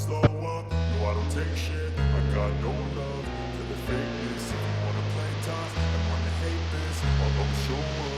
slow up, no I don't take shit. I got no love for the fakeness. If you wanna play tough and wanna hate this, I'll always show up.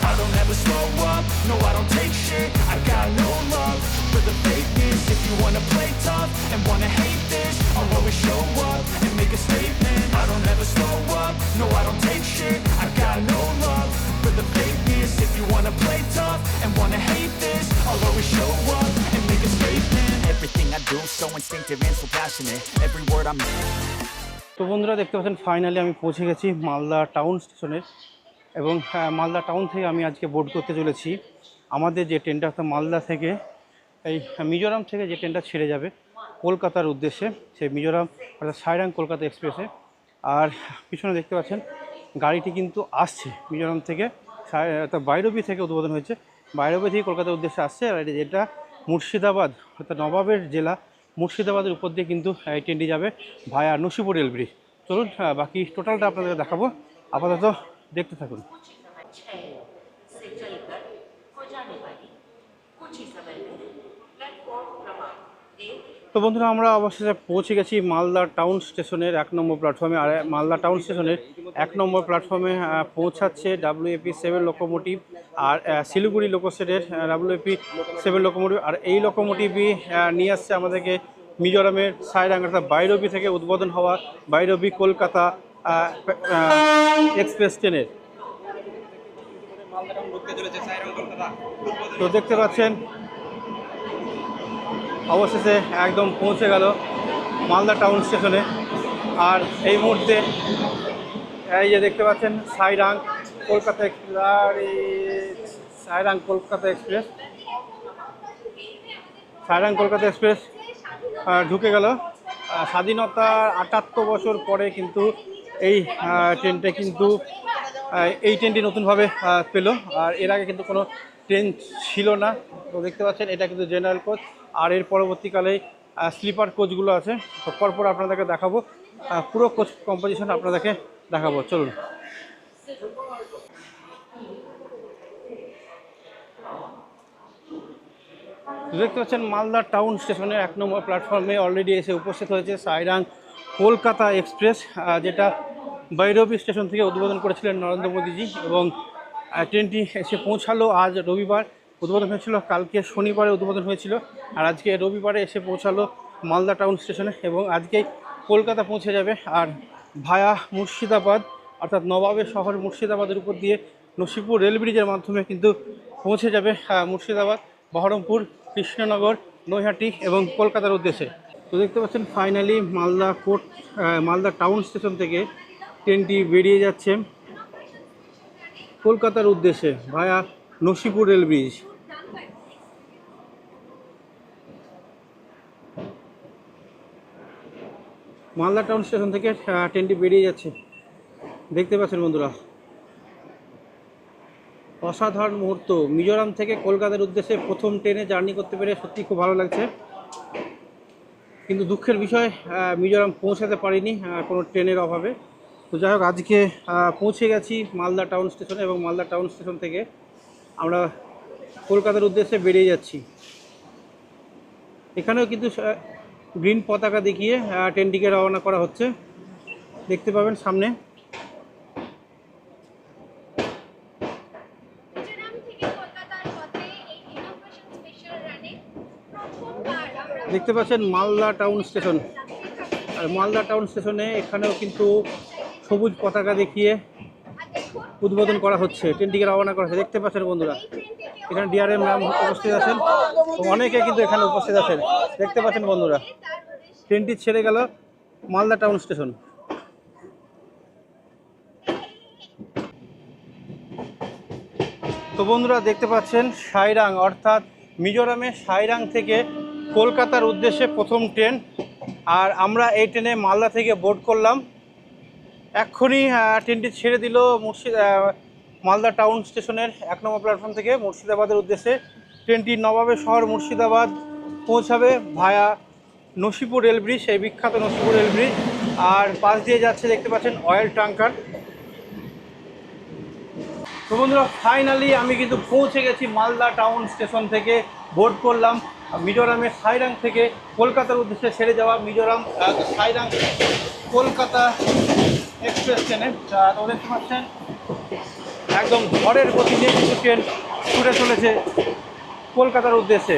I don't ever slow up, no I don't take shit. I got no love for the fakeness. If you wanna play tough and wanna hate this, I'll always show up and make a statement. I don't ever slow up, no I don't take shit. I got no love for the fakeness. If you wanna play tough and wanna hate this, I'll always show up and make a statement. Everything I do so instinctive and so passionate. Every word I'm তো বন্ধুরা দেখতে পাচ্ছেন finally আমি পৌঁছে গেছি Malda town স্টেশনে এবং Malda town থেকে আমি আজকে বোর্ড করতে চলেছি আমাদের যে ট্রেনটা অর্থাৎ মালদা থেকে এই মিজোরাম থেকে যে ট্রেনটা ছেড়ে যাবে কলকাতার উদ্দেশ্যে সেই মিজোরাম অর্থাৎ সাইরাং কলকাতা এক্সপ্রেসে। আর পিছনে দেখতে পাচ্ছেন গাড়িটি কিন্তু আসছে মিজোরাম থেকে, অর্থাৎ বাইরবি থেকে উদ্বোধন হয়েছে, বাইরবি থেকে কলকাতার উদ্দেশ্যে আসছে। আর যেটা মুর্শিদাবাদ অর্থাৎ নবাবের জেলা মুর্শিদাবাদের উপর দিয়ে কিন্তু এই ট্রেনটি যাবে ভায়া নসিপুর রেল ব্রিজ। চলুন বাকি টোটালটা আপনাদের দেখাবো, আপাতত দেখতে থাকুন। তো বন্ধুরা আমরা অবশেষে পৌঁছে গেছি মালদা টাউন স্টেশনের 1 নম্বর প্ল্যাটফর্মে। আর মালদা টাউন স্টেশনের 1 নম্বর প্ল্যাটফর্মে পৌঁছাচ্ছে WAP7 লোকোমোটিভ আর শিলিগুড়ি লোকোস্টেটের WAP7 লোকোমোটিভ। আর এই লোকোমোটিভই নিয়ে আসছে আমাদেরকে মিজোরামের সাইরাং অর্থাৎ বাইরবি থেকে উদ্বোধন হওয়া বাইরবি কলকাতা এক্সপ্রেস ট্রেনের। তো দেখতে পাচ্ছেন অবশেষে একদম পৌঁছে গেল মালদা টাউন স্টেশনে। আর এই মুহূর্তে এই যে দেখতে পাচ্ছেন সাইরাং কলকাতা এক্সপ্রেস ঢুকে গেল। স্বাধীনতার 78 বছর পরে কিন্তু এই ট্রেনটি নতুনভাবে পেল। আর এর আগে কিন্তু কোনো ট্রেন ছিল না। তো দেখতে পাচ্ছেন এটা কিন্তু জেনারেল কোচ, আর এর পরবর্তীকালে স্লিপার কোচগুলো আছে। তো পরপর আপনাদেরকে দেখাবো, পুরো কোচ কম্পোজিশন আপনাদেরকে দেখাবো। চলুন। দেখতে পাচ্ছেন মালদা টাউন স্টেশনের 1 নম্বর প্ল্যাটফর্মে অলরেডি এসে উপস্থিত হয়েছে সাইরাং কলকাতা এক্সপ্রেস, যেটা বাইরবি স্টেশন থেকে উদ্বোধন করেছিলেন নরেন্দ্র মোদীজি। এবং ট্রেনটি এসে পৌঁছালো আজ রবিবার, উদ্বোধন হয়েছিল কালকে শনিবারে উদ্বোধন হয়েছিল, আর আজকে রবিবারে এসে পৌঁছালো মালদা টাউন স্টেশনে এবং আজকেই কলকাতা পৌঁছে যাবে। আর ভায়া মুর্শিদাবাদ অর্থাৎ নবাবের শহর মুর্শিদাবাদের উপর দিয়ে নসিপুর রেল ব্রিজের মাধ্যমে কিন্তু পৌঁছে যাবে মুর্শিদাবাদ, বহরমপুর, কৃষ্ণনগর, নৈহাটি এবং কলকাতার উদ্দেশ্যে। তো দেখতে পাচ্ছেন ফাইনালি মালদা টাউন স্টেশন থেকে ট্রেনটি বেরিয়ে যাচ্ছে কলকাতার উদ্দেশ্যে via Nasipur rail bridge. Malda town station থেকে ট্রেনটি বেরিয়ে যাচ্ছে, দেখতে পাচ্ছেন বন্ধুরা। অসাধারণ মুহূর্ত, মিজোরাম থেকে কলকাতার উদ্দেশ্যে প্রথম ট্রেনে জার্নি করতে পেরে সত্যি খুব ভালো লাগছে। কিন্তু দুঃখের বিষয় মিজোরাম পৌঁছাতে পারিনি কোনো ট্রেনের অভাবে। তো যাই হোক আজকে পৌঁছে গেছি মালদা টাউন স্টেশনে এবং মালদা টাউন স্টেশন থেকে আমরা কলকাতার উদ্দেশ্যে বেরিয়ে যাচ্ছি। এখানেও কিন্তু গ্রিন পতাকা দেখিয়ে ট্রেনটিকে রওনা করা হচ্ছে, দেখতে পাবেন সামনে। দেখতে পাচ্ছেন মালদা টাউন স্টেশন, আর মালদা টাউন স্টেশনে এখানেও কিন্তু সবুজ পতাকা দেখিয়ে উদ্বোধন করা হচ্ছে, ট্রেনটিকে রওনা করা হচ্ছে। দেখতে পাচ্ছেন বন্ধুরা, এখানে ডিআরএম ম্যাম উপস্থিত আছেন, অনেকে কিন্তু এখানে উপস্থিত আছেন। দেখতে পাচ্ছেন বন্ধুরা, ট্রেনটি ছেড়ে গেল মালদা টাউন স্টেশন। তো বন্ধুরা দেখতে পাচ্ছেন সাইরাং অর্থাৎ মিজোরামের সাইরাং থেকে কলকাতার উদ্দেশ্যে প্রথম ট্রেন। আর আমরা এই ট্রেনে মালদা থেকে বোর্ড করলাম। এক্ষুনি ট্রেনটি ছেড়ে দিল মালদা টাউন স্টেশনের 1 নম্বর প্ল্যাটফর্ম থেকে মুর্শিদাবাদের উদ্দেশ্যে। ট্রেনটি নবাবের শহর মুর্শিদাবাদ পৌঁছাবে ভায়া নসিপুর রেল ব্রিজ, সেই বিখ্যাত নসিপুর রেল ব্রিজ। আর পাশ দিয়ে যাচ্ছে দেখতে পাচ্ছেন অয়েল ট্যাঙ্কার। তো বন্ধুরা ফাইনালি আমি কিন্তু পৌঁছে গেছি মালদা টাউন স্টেশন থেকে বোর্ড করলাম মিজোরামের সাইরাং থেকে কলকাতার উদ্দেশ্যে ছেড়ে যাওয়া মিজোরাম সাইরাং কলকাতা এক্সপ্রেস ট্রেনে তো দেখতে পাচ্ছেন একদম ঝড়ের গতি নিয়ে কিছু ট্রেন ছুটে চলেছে কলকাতার উদ্দেশ্যে।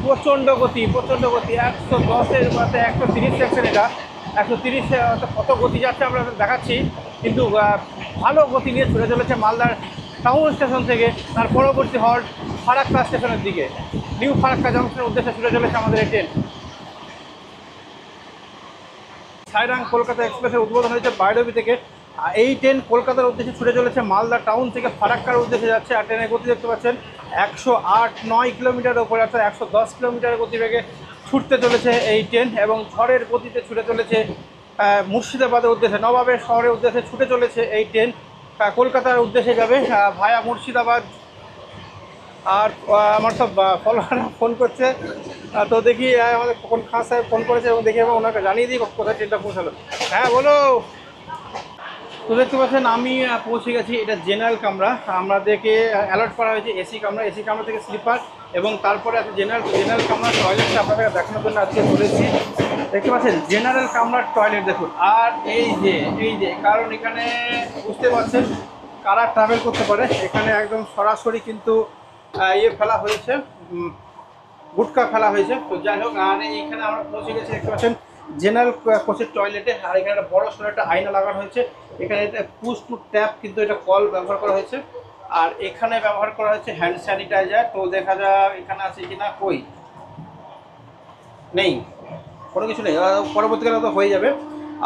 প্রচণ্ড গতি 110-এর মাত্র 130 সেকশন, এটা 130-এ কত গতি যাচ্ছে আমরা দেখাচ্ছি, কিন্তু ভালো গতি নিয়ে ছুটে চলেছে মালদার টাউন স্টেশন থেকে তার পরবর্তী হল্ট ফারাক্কা স্টেশনের দিকে। নিউ ফারাক্কা জংশনের উদ্দেশ্যে ছুটে চলেছে আমাদের এই ট্রেন। সাইরাং কলকাতা এক্সপ্রেসের উদ্বোধন হয়েছে বাইরবি থেকে। এই ট্রেন কলকাতার উদ্দেশ্যে ছুটে চলেছে মালদা টাউন থেকে ফারাক্কার উদ্দেশ্যে যাচ্ছে। আর ট্রেনের গতি দেখতে পাচ্ছেন 108-9 কিলোমিটার ওপরে, অর্থাৎ 110 কিলোমিটার গতিবেগে ছুটতে চলেছে এই ট্রেন এবং ঝড়ের গতিতে ছুটে চলেছে মুর্শিদাবাদের উদ্দেশ্যে, নবাবের শহরের উদ্দেশ্যে ছুটে চলেছে এই ট্রেন। কলকাতার উদ্দেশ্যে যাবে ভায়া মুর্শিদাবাদ। আর আমার সব ফলোয়াররা ফোন করছে, তো দেখি আমাদের কোন খান সাহেব ফোন করেছে এবং দেখি আমরা ওনাকে জানিয়ে দিই কোথায় ট্রেনটা পৌঁছালো। হ্যাঁ বলো। তো দেখতে পাচ্ছেন আমি পৌঁছে গেছি, এটা জেনারেল কামরা। আমাদেরকে অ্যালার্ট করা হয়েছে এসি কামরা থেকে স্লিপার, এবং তারপরে আছে জেনারেল কামরার টয়লেটটা আপনাদের দেখানোর জন্য আজকে চলেছি। দেখতে পাচ্ছেন জেনারেল কামরার টয়লেট দেখুন। আর এই যে কারণ এখানে বুঝতে পারছেন কারা ট্রাভেল করতে পারে, এখানে একদম সরাসরি কিন্তু ফেলা হয়েছে, গুটকা ফেলা হয়েছে। তো যাই হোক, আর এইখানে আমরা পৌঁছে গেছি দেখতে পাচ্ছেন জেনারেল কোচের টয়লেটে। আর এখানে একটা বড় সড়ো একটা আয়না লাগানো হয়েছে। এখানে পুশ টু ট্যাপ কিন্তু এটা কল ব্যবহার করা হয়েছে। আর এখানে ব্যবহার করা হচ্ছে হ্যান্ড স্যানিটাইজার। তো দেখা যাক এখানে আছে কিনা, কই নেই, কোনো কিছু নেই, পরবর্তীকালে তো হয়ে যাবে।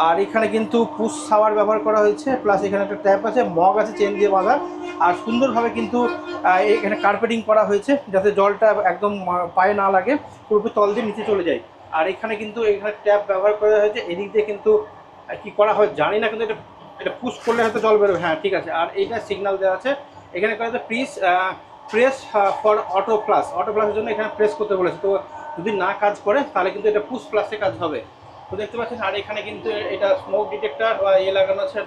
আর এখানে কিন্তু পুশ শাওয়ার ব্যবহার করা হয়েছে, প্লাস এখানে একটা ট্যাপ আছে, মগ আছে চেন দিয়ে বাঁধা। আর সুন্দরভাবে কিন্তু এখানে কার্পেটিং করা হয়েছে যাতে জলটা একদম পায়ে না লাগে, পুরোপুরি তল দিয়ে নিচে চলে যায়। আর এখানে ট্যাপ ব্যবহার করা হয়েছে। এদিক দিয়ে কিন্তু কী করা হয় জানি না, কিন্তু এটা পুশ করলে হয়তো জল বেরোবে। হ্যাঁ ঠিক আছে। আর এইটা সিগন্যাল দেওয়া আছে, এখানে করা হচ্ছে প্রেস ফর অটো প্লাসের জন্য এখানে প্রেস করতে বলেছে। তো যদি না কাজ করে তাহলে কিন্তু এটা পুশ প্লাসে কাজ হবে। তো দেখতে পাচ্ছেন। আর এখানে কিন্তু এটা স্মোক ডিটেক্টর লাগানো আছে,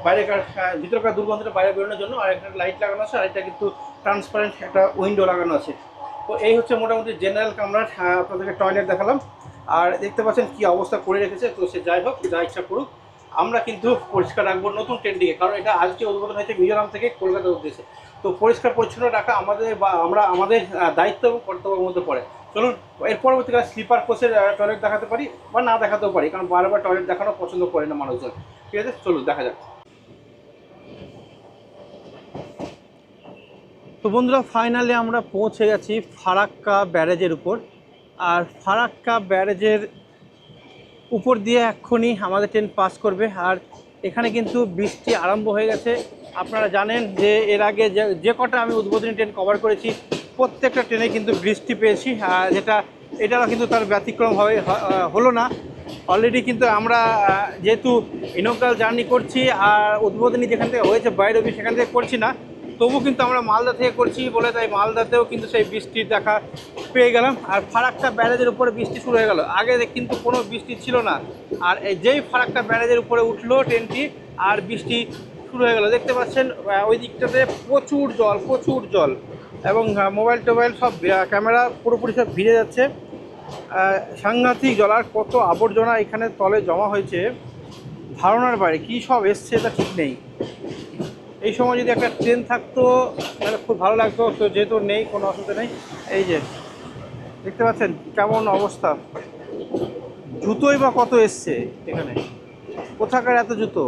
বাইরেকার ভিতরকার দুর্গন্ধটা বাইরে বেরোনোর জন্য। আর একটা লাইট লাগানো আছে, আর এটা কিন্তু ট্রান্সপারেন্ট একটা উইন্ডো লাগানো আছে। তো এই হচ্ছে মোটামুটি জেনারেল কামরার আপনাদেরকে টয়লেট দেখালাম। আর দেখতে পাচ্ছেন কি অবস্থা করে রেখেছে। তো সে যাই হোক, যা ইচ্ছা করুক, আমরা কিন্তু পরিষ্কার রাখবো নতুন ট্রেনটিকে, কারণ এটা আজকে উদ্বোধন হয়েছে মিজোরাম থেকে কলকাতার উদ্দেশ্যে। তো পরিষ্কার পরিচ্ছন্ন রাখা আমাদের দায়িত্ব এবং কর্তব্যের মধ্যে পড়ে। চলুন এর পরবর্তীকালে স্লিপার কোচের টয়লেট দেখাতে পারি বা না দেখাতেও পারি, কারণ বারবার টয়লেট দেখানো পছন্দ করে না মানুষজন। ঠিক আছে, চলুন দেখা যাক। তো বন্ধুরা, ফাইনালি আমরা পৌঁছে গেছি ফারাক্কা ব্যারেজের উপর। আর ফারাক্কা ব্যারেজের উপর দিয়ে এক্ষুনি আমাদের ট্রেন পাস করবে। আর এখানে কিন্তু বৃষ্টি আরম্ভ হয়ে গেছে। আপনারা জানেন যে এর আগে যে কটা আমি উদ্বোধনী ট্রেন কভার করেছি প্রত্যেকটা ট্রেনে কিন্তু বৃষ্টি পেয়েছি, এটাও কিন্তু তার ব্যতিক্রম হলো না। অলরেডি কিন্তু আমরা যেহেতু ইনগ্রাল জার্নি করছি, আর উদ্বোধনী যেখান থেকে হয়েছে বাইরবি সেখান থেকে করছি না, তবু কিন্তু আমরা মালদা থেকে করছি বলে তাই মালদাতেও কিন্তু সেই বৃষ্টির দেখা পেয়ে গেলাম। আর ফারাক্কা ব্যারেজের উপরে বৃষ্টি শুরু হয়ে গেল, আগে কিন্তু কোনো বৃষ্টি ছিল না। আর যেই ফারাক্কা ব্যারেজের উপরে উঠলো ট্রেনটি, আর বৃষ্টি শুরু হয়ে গেল। দেখতে পাচ্ছেন ওই দিকটাতে প্রচুর জল, এবং মোবাইল টোবাইল সব ক্যামেরা পুরোপুরি সব ভিজে যাচ্ছে। সাংঘাতিক জল, আর কত আবর্জনা এখানে তলে জমা হয়েছে ধারণার বাইরে, কী সব এসছে তা ঠিক নেই। এই সময় যদি একটা ট্রেন থাকতো তাহলে খুব ভালো লাগতো, তো যেহেতু নেই কোনো অসুবিধা নেই। এই যে দেখতে পাচ্ছেন কেমন অবস্থা, জুতোই বা কত এসছে এখানে, কোথাকার এত জুতো,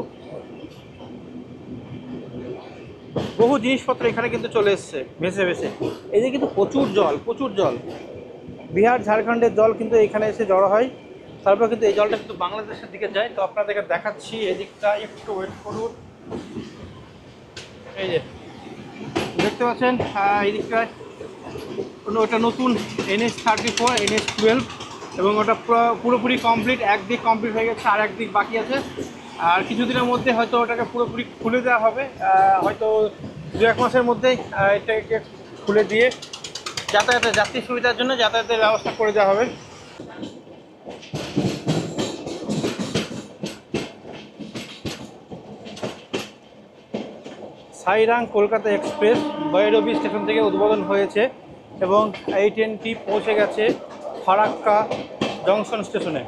বহু জিনিসপত্র এখানে কিন্তু চলে এসছে ভেসে। এই যে কিন্তু প্রচুর জল, বিহার ঝাড়খণ্ডের জল কিন্তু এখানে এসে জড়ো হয়, তারপর কিন্তু এই জলটা কিন্তু বাংলাদেশের দিকে যায়। তো আপনাদেরকে দেখাচ্ছি এদিকটা, একটু ওয়েট করুন। এই যে দেখতে পাচ্ছেন এই দিকটায় ওটা নতুন NH34 NH12, এবং ওটা পুরোপুরি কমপ্লিট, একদিক কমপ্লিট হয়ে গেছে, আর একদিক বাকি আছে। আর কিছুদিনের মধ্যে হয়তো ওটাকে পুরোপুরি খুলে দেওয়া হবে, হয়তো 2-1 মাসের মধ্যেই এটাকে খুলে দিয়ে যাত্রী সুবিধার জন্য যাতায়াতের ব্যবস্থা করে দেওয়া হবে। সাইরাং কলকাতা এক্সপ্রেস ভৈরবী স্টেশন থেকে উদ্বোধন হয়েছে এবং এই ট্রেনটি পৌঁছে গেছে ফারাক্কা জংশন স্টেশনে।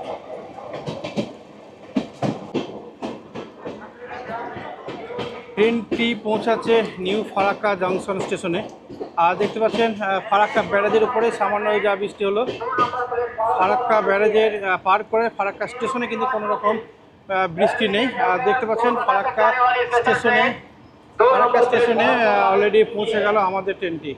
ট্রেনটি পৌঁছাচ্ছে নিউ ফারাক্কা জংশন স্টেশনে। আর দেখতে পাচ্ছেন ফারাক্কা ব্যারেজের উপরে সামান্য যা বৃষ্টি হলো, ফারাক্কা ব্যারেজের পার করে ফারাক্কা স্টেশনে কিন্তু কোনো রকম বৃষ্টি নেই। আর দেখতে পাচ্ছেন ফারাক্কা স্টেশনে অলরেডি পৌঁছে গেল আমাদের ট্রেনটি।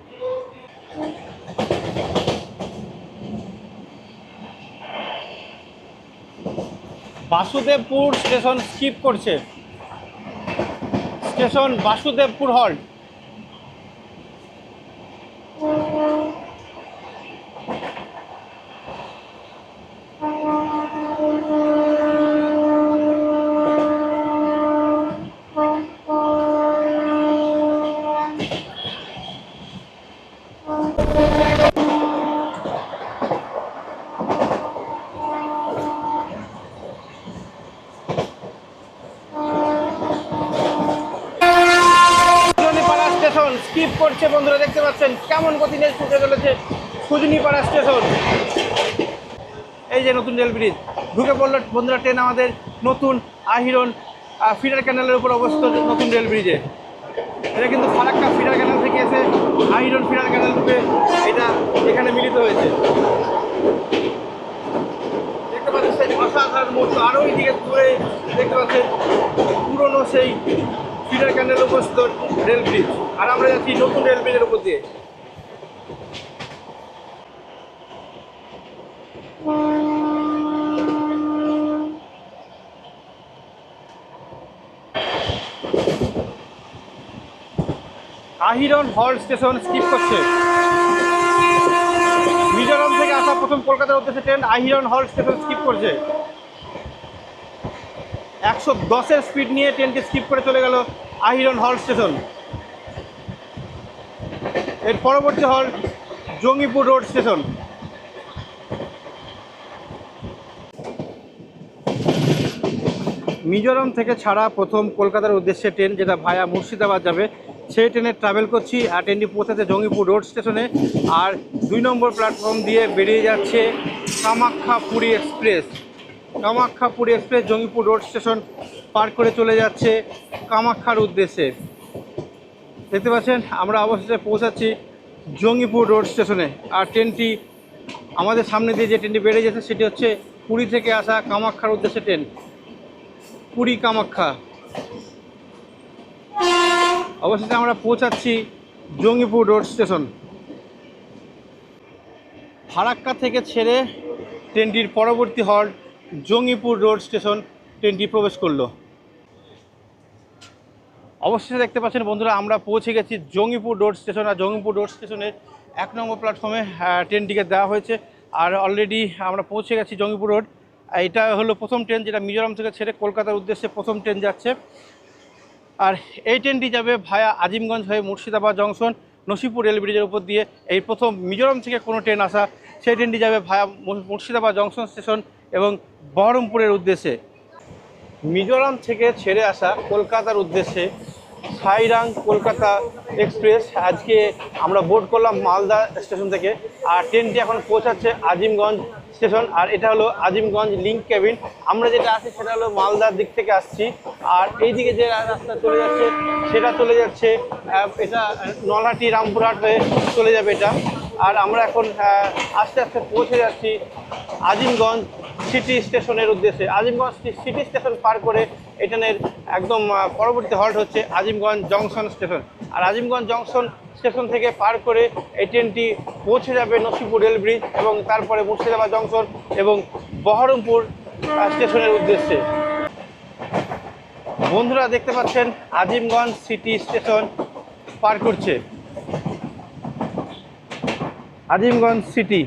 বাসুদেবপুর স্টেশন স্কিপ করছে, স্টেশন বাসুদেবপুর হল্ট। স্কিপ করছে বন্ধুরা, দেখতে পাচ্ছেন কেমন গতিতে ছুটে চলেছে সুজনিপাড়া স্টেশন। এই যে নতুন রেল ব্রিজ ঢুকে পড়লো বন্ধুরা ট্রেন আমাদের নতুন আহিরন ফিডার ক্যানেলের উপর অবস্থিত নতুন রেল ব্রিজে। এটা কিন্তু ফারাক্কা ফিডার ক্যানেল থেকে এসে আহিরন ফিডার ক্যানেল রূপে এটা এখানে মিলিত হয়েছে। দেখতে পাচ্ছেন অসাধারণ মুহূর্ত। আরও এইদিকে দূরে দেখতে পাচ্ছেন পুরনো সেই ফিডার ক্যানেল অবস্থিত রেল ব্রিজ। আর আমরা যাচ্ছি নতুন রেল ব্রিজের উপর দিয়ে। আহিরন হল্ট স্টেশন স্কিপ করছে। মিজোরাম থেকে আসা প্রথম কলকাতার উদ্দেশ্যে train Ahiran halt station skip করছে। 110-এর স্পিড নিয়ে ট্রেনটি স্কিপ করে চলে গেল আহিরন হল্ট স্টেশন। এর পরবর্তী halt Jangipur road station. Mizoram থেকে ছাড়া প্রথম কলকাতার উদ্দেশ্যে ট্রেন যেটা ভায়া মুর্শিদাবাদ যাবে, সেই ট্রেনে ট্রাভেল করছি। আর ট্রেনটি পৌঁছাচ্ছে জঙ্গিপুর রোড স্টেশনে। আর 2 নম্বর প্ল্যাটফর্ম দিয়ে বেরিয়ে যাচ্ছে Kamakhyapuri express. Kamakhyapuri express Jangipur road station পার করে চলে যাচ্ছে কামাখ্যার উদ্দেশ্যে। দেখতে পাচ্ছেন আমরা অবশেষে পৌঁছাচ্ছি জঙ্গিপুর রোড স্টেশনে। আর ট্রেনটি আমাদের সামনে দিয়ে যে ট্রেনটি বেরিয়ে যাচ্ছে সেটি হচ্ছে পুরী থেকে আসা কামাখ্যার উদ্দেশ্যে ট্রেন, পুরী কামাখ্যা। অবশেষে আমরা পৌঁছাচ্ছি জঙ্গিপুর রোড স্টেশন। ফারাক্কা থেকে ছেড়ে ট্রেনটির পরবর্তী হল্ট জঙ্গিপুর রোড স্টেশন ট্রেনটি প্রবেশ করলো। অবশেষে দেখতে পাচ্ছেন বন্ধুরা আমরা পৌঁছে গেছি জঙ্গিপুর রোড স্টেশন। আর জঙ্গিপুর রোড স্টেশনের 1 নম্বর প্ল্যাটফর্মে ট্রেনটিকে দেওয়া হয়েছে। আর অলরেডি আমরা পৌঁছে গেছি জঙ্গিপুর রোড। এটা হলো প্রথম ট্রেন যেটা মিজোরাম থেকে ছেড়ে কলকাতার উদ্দেশ্যে প্রথম ট্রেন যাচ্ছে। আর এই ট্রেনটি যাবে ভায়া আজিমগঞ্জ হয়ে মুর্শিদাবাদ জংশন নসিপুর রেল ব্রিজের উপর দিয়ে। এই প্রথম মিজোরাম থেকে কোনো ট্রেন আসা, সেই ট্রেনটি যাবে ভায়া মুর্শিদাবাদ জংশন স্টেশন এবং বহরমপুরের উদ্দেশ্যে। মিজোরাম থেকে ছেড়ে আসা কলকাতার উদ্দেশ্যে সাইরাং কলকাতা এক্সপ্রেস আজকে আমরা বোর্ড করলাম মালদা স্টেশন থেকে। আর ট্রেনটি এখন পৌঁছাচ্ছে আজিমগঞ্জ স্টেশন। আর এটা হলো আজিমগঞ্জ লিঙ্ক কেবিন। আমরা যেটা আসছি সেটা হলো মালদার দিক থেকে আসছি। আর এই দিকে যে রাস্তা চলে যাচ্ছে সেটা চলে যাচ্ছে এটা নলহাটি রামপুরহাট হয়ে চলে যাবে এটা। আর আমরা এখন আস্তে আস্তে পৌঁছে যাচ্ছি আজিমগঞ্জ সিটি স্টেশনের উদ্দেশ্যে। আজিমগঞ্জ সিটি স্টেশন পার করে এই ট্রেনের একদম পরবর্তী হল্ট হচ্ছে আজিমগঞ্জ জংশন স্টেশন। আর আজিমগঞ্জ জংশন স্টেশন থেকে পার করে এই ট্রেনটি পৌঁছে যাবে নসিপুর রেল ব্রিজ এবং তারপরে মুর্শিদাবাদ জংশন এবং বহরমপুর স্টেশনের উদ্দেশ্যে। বন্ধুরা দেখতে পাচ্ছেন আজিমগঞ্জ সিটি স্টেশন পার করছে আজিমগঞ্জ সিটি।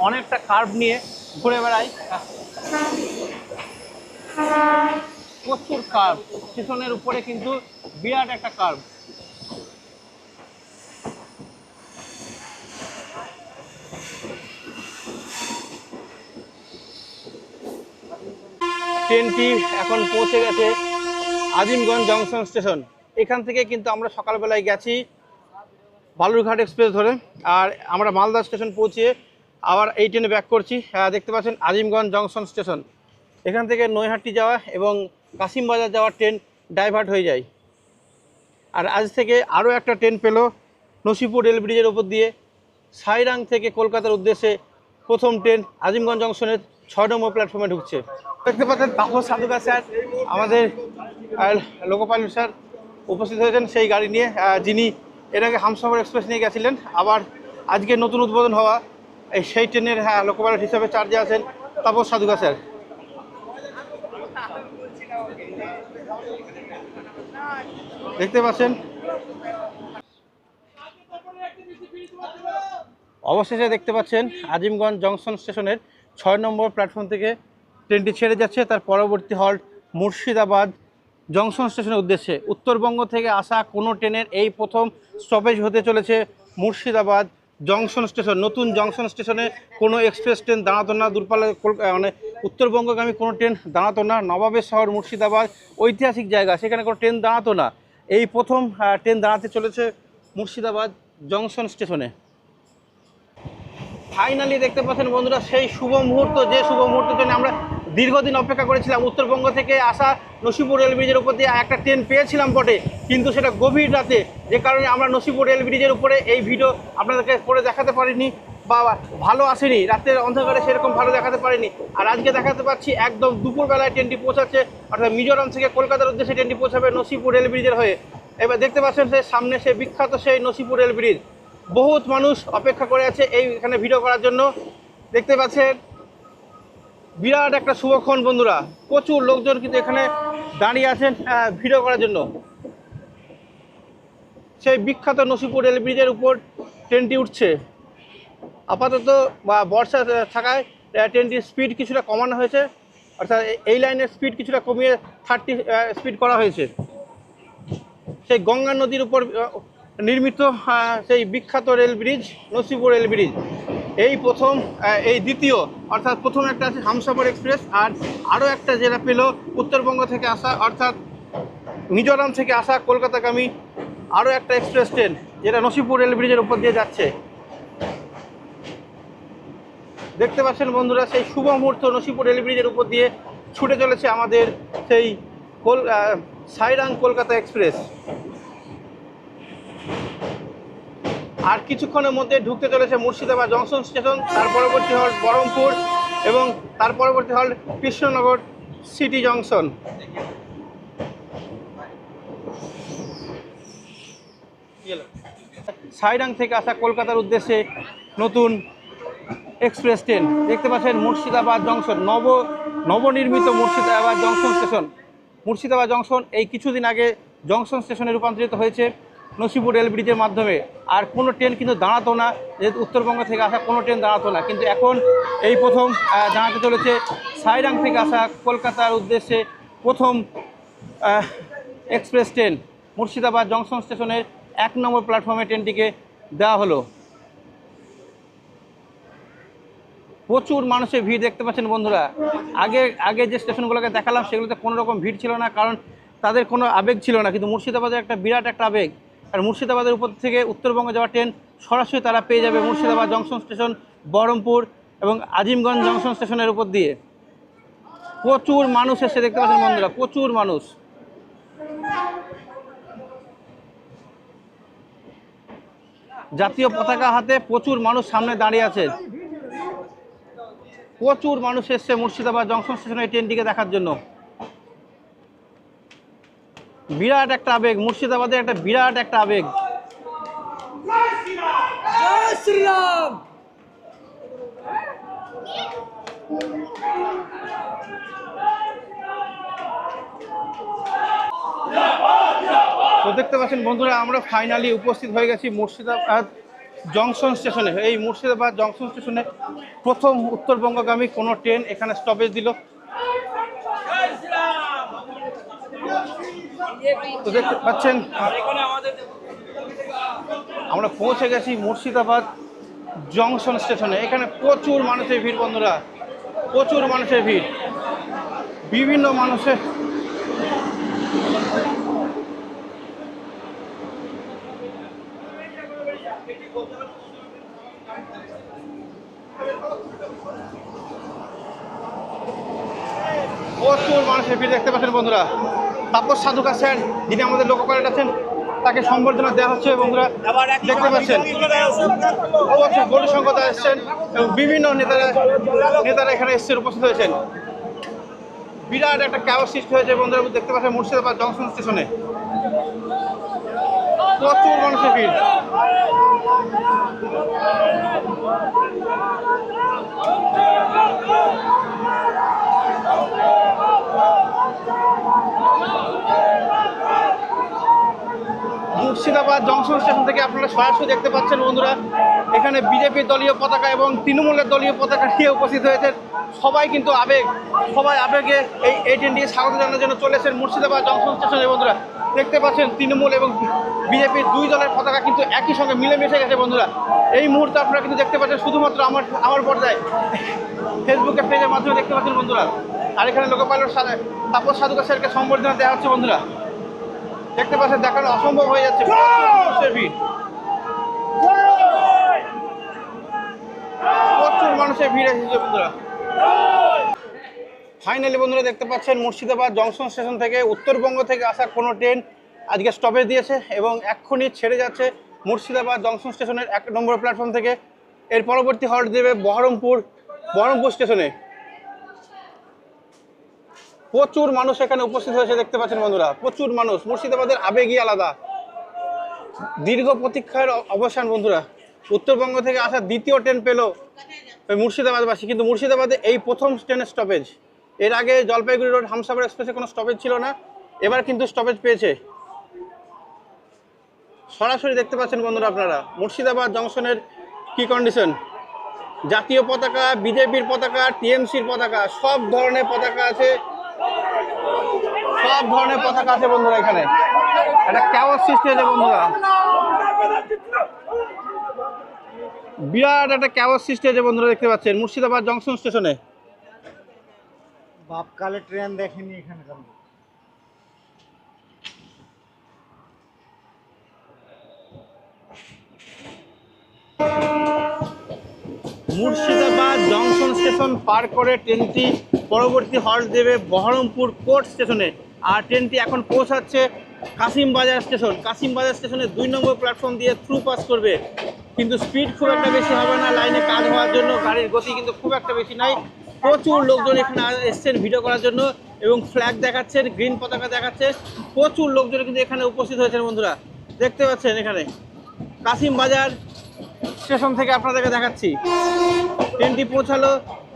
অনেকটা কার্ভ নিয়ে ঘুরে বেড়ায়। প্রচুর কার্ভ, স্টেশনের উপরে কিন্তু বিরাট একটা কার্ভ। ট্রেনটি এখন পৌঁছে গেছে আজিমগঞ্জ জংশন স্টেশন। এখান থেকে কিন্তু আমরা সকালবেলায় গেছি বালুরঘাট এক্সপ্রেস ধরে, আর আমরা মালদা স্টেশন পৌঁছিয়ে আবার এই ট্রেনে ব্যাক করছি। দেখতে পাচ্ছেন আজিমগঞ্জ জংশন স্টেশন। এখান থেকে নৈহাটি যাওয়া এবং কাশিমবাজার যাওয়ার ট্রেন ডাইভার্ট হয়ে যায়। আর আজ থেকে আরও একটা ট্রেন পেল নসিপুর রেল ব্রিজের ওপর দিয়ে সাইরাং থেকে কলকাতার উদ্দেশ্যে। প্রথম ট্রেন আজিমগঞ্জ জংশনের 6 নম্বর প্ল্যাটফর্মে ঢুকছে। দেখতে পাচ্ছেন তাপস সাধুকা স্যার, আমাদের লোকো পাইলট স্যার উপস্থিত হয়েছেন সেই গাড়ি নিয়ে, যিনি এর আগে হামসফর এক্সপ্রেস নিয়ে গেছিলেন। আবার আজকে নতুন উদ্বোধন হওয়া সেই ট্রেনের লোকো পাইলট হিসাবে চার্জে আছেন তাপস সাধুকা স্যার। দেখতে পাচ্ছেন অবশেষে দেখতে পাচ্ছেন আজিমগঞ্জ জংশন স্টেশনের 6 নম্বর প্ল্যাটফর্ম থেকে ট্রেনটি ছেড়ে যাচ্ছে। তার পরবর্তী হল্ট মুর্শিদাবাদ জংশন স্টেশনের উদ্দেশ্যে। উত্তরবঙ্গ থেকে আসা কোনো ট্রেনের এই প্রথম স্টপেজ হতে চলেছে মুর্শিদাবাদ জংশন স্টেশন। নতুন জংশন স্টেশনে কোনো এক্সপ্রেস ট্রেন দাঁড়াতো না, দূরপাল্লা মানে উত্তরবঙ্গগামী কোনো ট্রেন দাঁড়াতো না। নবাবের শহর মুর্শিদাবাদ ঐতিহাসিক জায়গা, সেখানে কোনো ট্রেন দাঁড়াতো না। এই প্রথম ট্রেন দাঁড়াতে চলেছে মুর্শিদাবাদ জংশন স্টেশনে। ফাইনালি দেখতে পাচ্ছেন বন্ধুরা সেই শুভ মুহূর্ত, যে শুভ মুহূর্তের জন্য আমরা দীর্ঘদিন অপেক্ষা করেছিলাম। উত্তরবঙ্গ থেকে আসা নসিপুর রেল ব্রিজের উপর দিয়ে একটা ট্রেন পেয়েছিলাম বটে, কিন্তু সেটা গভীর রাতে, যে কারণে আমরা নসিপুর রেল ব্রিজের উপরে এই ভিডিও আপনাদেরকে করে দেখাতে পারিনি বা ভালো আসেনি, রাতের অন্ধকারে সেরকম ভালো দেখাতে পারিনি। আর আজকে দেখাতে পাচ্ছি একদম দুপুরবেলায় ট্রেনটি পৌঁছাচ্ছে, অর্থাৎ মিজোরাম থেকে কলকাতার উদ্দেশ্যে ট্রেনটি পৌঁছাবে নসিপুর রেল ব্রিজের হয়ে। এবার দেখতে পাচ্ছেন সেই সামনে সেই বিখ্যাত সেই নসিপুর রেল ব্রিজ। বহুত মানুষ অপেক্ষা করে আছে এইখানে ভিডিও করার জন্য। দেখতে পাচ্ছেন বিরাট একটা শুভক্ষণ বন্ধুরা, প্রচুর লোকজন কিন্তু এখানে দাঁড়িয়ে আছেন ভিডিও করার জন্য। সেই বিখ্যাত নসিপুর রেল ব্রিজের উপর ট্রেনটি উঠছে। আপাতত বর্ষা থাকায় ট্রেনটির স্পিড কিছুটা কমানো হয়েছে, অর্থাৎ এই লাইনের স্পিড কিছুটা কমিয়ে 30 স্পিড করা হয়েছে। সেই গঙ্গা নদীর উপর নির্মিত সেই বিখ্যাত rail bridge Nasipur rail bridge এই প্রথম, এই দ্বিতীয়, অর্থাৎ প্রথম একটা আছে হামসফর এক্সপ্রেস, আর আরও একটা যেটা পেল উত্তরবঙ্গ থেকে আসা, অর্থাৎ মিজোরাম থেকে আসা কলকাতাগামী আরও একটা এক্সপ্রেস ট্রেন, যেটা নসিপুর রেল ব্রিজের উপর দিয়ে যাচ্ছে। দেখতে পাচ্ছেন বন্ধুরা সেই শুভ মুহূর্ত, নসিপুর রেল ব্রিজের উপর দিয়ে ছুটে চলেছে আমাদের সেই সাইরাং কলকাতা এক্সপ্রেস। আর কিছুক্ষণের মধ্যে ঢুকতে চলেছে মুর্শিদাবাদ জংশন স্টেশন, তার পরবর্তী হল্ট বহরমপুর এবং তার পরবর্তী halt Krishnanagar city junction. Sairang থেকে আসা কলকাতার উদ্দেশ্যে নতুন এক্সপ্রেস ট্রেন। দেখতে পাচ্ছেন মুর্শিদাবাদ জংশন, নবনির্মিত Murshidabad junction station. Murshidabad junction এই কিছুদিন আগে জংশন স্টেশনে রূপান্তরিত হয়েছে নসিপুর রেল ব্রিজের মাধ্যমে। আর কোনো ট্রেন কিন্তু দাঁড়াতো না, যেহেতু উত্তরবঙ্গ থেকে আসা কোনো ট্রেন দাঁড়াতো না, কিন্তু এখন এই প্রথম দাঁড়াতে চলেছে সাইরাং থেকে আসা কলকাতার উদ্দেশ্যে প্রথম এক্সপ্রেস ট্রেন। মুর্শিদাবাদ জংশন স্টেশনের 1 নম্বর প্ল্যাটফর্মে ট্রেনটিকে দেওয়া হলো। প্রচুর মানুষের ভিড় দেখতে পাচ্ছেন বন্ধুরা। আগে যে স্টেশনগুলোকে দেখালাম সেগুলোতে কোনো রকম ভিড় ছিল না, কারণ তাদের কোনো আবেগ ছিল না, কিন্তু মুর্শিদাবাদের একটা বিরাট একটা আবেগ। আর মুর্শিদাবাদের উপর থেকে উত্তরবঙ্গে যাওয়া ট্রেন সরাসরি তারা পেয়ে যাবে মুর্শিদাবাদ জংশন স্টেশন, বহরমপুর এবং আজিমগঞ্জ জংশন স্টেশনের উপর দিয়ে। প্রচুর মানুষ এসে দেখতে পাচ্ছেন বন্ধুরা, প্রচুর মানুষ। জাতীয় পতাকা হাতে প্রচুর মানুষ সামনে দাঁড়িয়ে আছে। প্রচুর মানুষ এসছে মুর্শিদাবাদ জংশন স্টেশনে ট্রেনটিকে দেখার জন্য। বিরাট একটা আবেগ, মুর্শিদাবাদের একটা বিরাট একটা আবেগ। জয় শ্রীরাম। তো দেখতে পাচ্ছেন বন্ধুরা, আমরা ফাইনালি উপস্থিত হয়ে গেছি মুর্শিদাবাদ জংশন স্টেশনে, এই মুর্শিদাবাদ জংশন স্টেশনে প্রথম উত্তরবঙ্গগামী কোনো ট্রেন এখানে স্টপেজ দিল। তো দেখতে পাচ্ছেন আমরা পৌঁছে গেছি মুর্শিদাবাদ জংশন স্টেশনে। এখানে প্রচুর মানুষের ভিড় বন্ধুরা, প্রচুর মানুষের ভিড়, বিভিন্ন মানুষের ভিড় দেখতে পাচ্ছেন বন্ধুরা। তাপস সাধুকা স্যার, যিনি আমাদের লোকো পাইলট আছেন, তাকে সম্বর্ধনা দেওয়া হচ্ছে বন্ধুরা, দেখতে পাচ্ছেন। অবশ্যই গৌরী সংকট এসছেন এবং বিভিন্ন নেতারা এখানে এসছেন, উপস্থিত হয়েছেন। বিরাট একটা ক্যাওস সৃষ্টি হয়েছে বন্ধুরা, দেখতে পাচ্ছেন মুর্শিদাবাদ জংশন স্টেশনে প্রচুর মানুষের ভিড়। মুর্শিদাবাদ জংশন স্টেশন থেকে আপনারা সরাসরি দেখতে পাচ্ছেন বন্ধুরা, এখানে বিজেপির দলীয় পতাকা এবং তৃণমূলের দলীয় পতাকা নিয়ে উপস্থিত হয়েছেন। সবাই কিন্তু সবাই আবেগে এই ট্রেনটিকে স্বাগত জানানোর জন্য চলেছেন মুর্শিদাবাদ জংশন স্টেশনে বন্ধুরা। দেখতে পাচ্ছেন তৃণমূল এবং বিজেপির দুই দলের পতাকা কিন্তু একই সঙ্গে মিলেমিশে গেছে বন্ধুরা। এই মুহূর্তে আপনারা কিন্তু দেখতে পাচ্ছেন শুধুমাত্র আমার পর্যায়ে ফেসবুকের পেজের মাধ্যমে দেখতে পাচ্ছেন বন্ধুরা। আর এখানে লোকো পাইলট তাপস সাধুকা স্যারকে সম্বর্ধনা দেওয়া হচ্ছে বন্ধুরা, দেখতে পাচ্ছেন, দেখানো অসম্ভব হয়ে যাচ্ছে প্রচুর মানুষের ভিড় এসেছে বন্ধুরা। ফাইনালি বন্ধুরা দেখতে পাচ্ছেন মুর্শিদাবাদ জংশন স্টেশন থেকে উত্তরবঙ্গ থেকে আসা কোনো ট্রেন আজকে স্টপেজ দিয়েছে এবং এক্ষুনি ছেড়ে যাচ্ছে মুর্শিদাবাদ জংশন স্টেশনের 1 নম্বর প্ল্যাটফর্ম থেকে। এর পরবর্তী হল্ট দেবে বহরমপুর স্টেশনে। প্রচুর মানুষ এখানে উপস্থিত হয়েছে দেখতে পাচ্ছেন বন্ধুরা, প্রচুর মানুষ। মুর্শিদাবাদের আবেগই আলাদা, দীর্ঘ প্রতীক্ষার অবসান বন্ধুরা। উত্তরবঙ্গ থেকে আসা দ্বিতীয় ট্রেন পেল মুর্শিদাবাদবাসী, কিন্তু মুর্শিদাবাদে এই প্রথম ট্রেনের স্টপেজ। এর আগে জলপাইগুড়ি রোড হামসাফার এক্সপ্রেসে কোনো স্টপেজ ছিল না, এবার কিন্তু স্টপেজ পেয়েছে। সরাসরি দেখতে পাচ্ছেন বন্ধুরা আপনারা মুর্শিদাবাদ জংশনের কি কন্ডিশন। জাতীয় পতাকা, বিজেপির পতাকা, টিএমসির পতাকা, সব ধরনের পতাকা আছে, বন্ধুরা। এখানে একটা ক্যাওস সৃষ্টি হয়েছে বন্ধুরা, বিরাট একটা ক্যাওস সৃষ্টি হয়েছে বন্ধুরা, দেখতে পাচ্ছেন মুর্শিদাবাদ জংশন স্টেশনে। বাপকালে ট্রেন দেখেনি এখানে। মুর্শিদাবাদ জংশন স্টেশন পার করে ট্রেনটি পরবর্তী হল্ট দেবে বহরমপুর কোর্ট স্টেশনে। আর ট্রেনটি এখন পৌঁছাচ্ছে কাশিমবাজার স্টেশন। কাশিমবাজার স্টেশনে 2 নম্বর প্ল্যাটফর্ম দিয়ে থ্রু পাস করবে, কিন্তু স্পিড খুব একটা বেশি হবে না। লাইনে কাজ হওয়ার জন্য গাড়ির গতি কিন্তু খুব একটা বেশি নাই। প্রচুর লোকজন এখানে এসছেন ভিডিও করার জন্য এবং ফ্ল্যাগ দেখাচ্ছেন, গ্রিন পতাকা দেখাচ্ছে। প্রচুর লোকজন কিন্তু এখানে উপস্থিত হয়েছেন বন্ধুরা, দেখতে পাচ্ছেন। এখানে কাশিমবাজার স্টেশন থেকে আপনাদেরকে দেখাচ্ছি, ট্রেনটি পৌঁছালো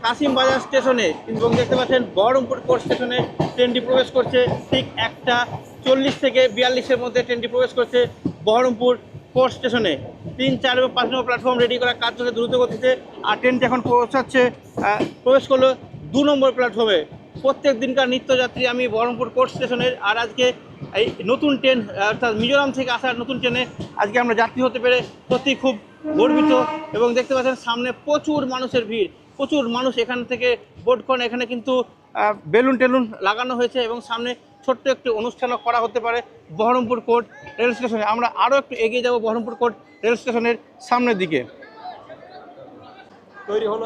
কাশিমবাজার স্টেশনে এবং দেখতে পাচ্ছেন বহরমপুর কোর্ট স্টেশনে ট্রেনটি প্রবেশ করছে। ঠিক 1:40 থেকে 42-এর মধ্যে ট্রেনটি প্রবেশ করছে বহরমপুর কোর্ট স্টেশনে। 3, 4 এবং 5 নম্বর প্ল্যাটফর্ম রেডি করার কাজ চলছে দ্রুত গতিতে। আর ট্রেনটি এখন প্রবেশ করলো 2 নম্বর প্ল্যাটফর্মে। প্রত্যেক দিনকার নিত্যযাত্রী আমি বহরমপুর কোর্ট স্টেশনের। আর আজকে এই নতুন ট্রেন, অর্থাৎ মিজোরাম থেকে আসার নতুন ট্রেনে আজকে আমরা যাত্রী হতে পেরে সত্যি খুব গর্বিত। এবং দেখতে পাচ্ছেন সামনে প্রচুর মানুষের ভিড়, প্রচুর মানুষ এখান থেকে বোর্ডখন। এখানে কিন্তু বেলুন টেলুন লাগানো হয়েছে এবং সামনে ছোট্ট একটি অনুষ্ঠানও করা হতে পারে বহরমপুর কোর্ট রেল স্টেশনে। আমরা আরও একটু এগিয়ে যাব বহরমপুর কোর্ট রেল স্টেশনের সামনের দিকে।